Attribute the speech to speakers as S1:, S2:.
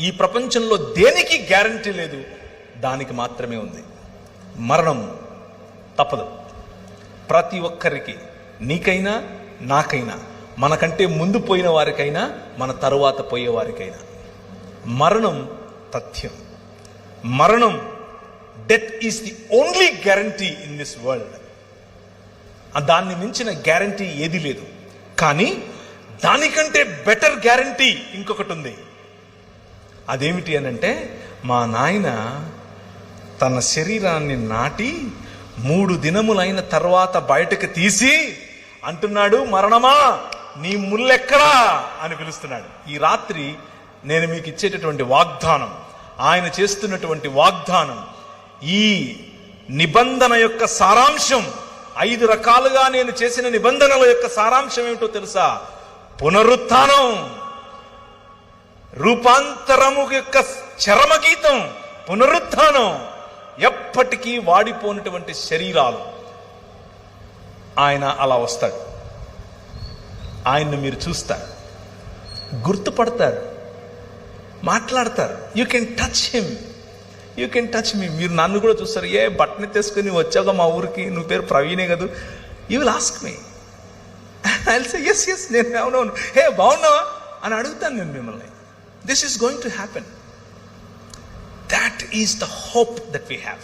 S1: ఈ ప్రపంచంలో దేనికి గ్యారంటీ లేదు, దానికి మాత్రమే ఉంది. మరణం తప్పదు. ప్రతి ఒక్కరికి, నీకైనా నాకైనా, మనకంటే ముందు పోయిన వారికైనా మన తరువాత పోయే వారికైనా మరణం తథ్యం. మరణం, death is the only guarantee in this world. దాన్ని మించిన గ్యారంటీ ఏది లేదు. కానీ దానికంటే బెటర్ గ్యారంటీ ఇంకొకటి ఉంది. అదేమిటి అనంటే, మా నాయన తన శరీరాన్ని నాటి 3 దినములైన తర్వాత బయటకు తీసి అంటున్నాడు, మరణమా నీ ముల్లెక్కడా అని పిలుస్తున్నాడు. ఈ రాత్రి నేను మీకు ఇచ్చేటటువంటి వాగ్దానం, ఆయన చేస్తున్నటువంటి వాగ్దానం, ఈ నిబంధన యొక్క సారాంశం, 5 రకాలుగా నేను చేసిన నిబంధనల యొక్క సారాంశం ఏమిటో తెలుసా? పునరుత్థానం, రూపాంతరము యొక్క చరమగీతం పునరుత్థానం. ఎప్పటికీ వాడిపోయినటువంటి శరీరాలు. ఆయన అలా వస్తాడు. ఆయన్ని మీరు చూస్తారు, గుర్తుపడతారు, మాట్లాడతారు. You can touch him, you can touch me. మీరు నన్ను కూడా చూస్తారు. ఏ బట్టని తీసుకుని వచ్చావుగా మా ఊరికి, నువ్వు పేరు ప్రవీణే కదా. You will ask me, I will say yes yes, నేను అవునవును, హే బాగున్నావా అని అడుగుతాను నేను మిమ్మల్ని. This is going to happen. That is the hope that we have.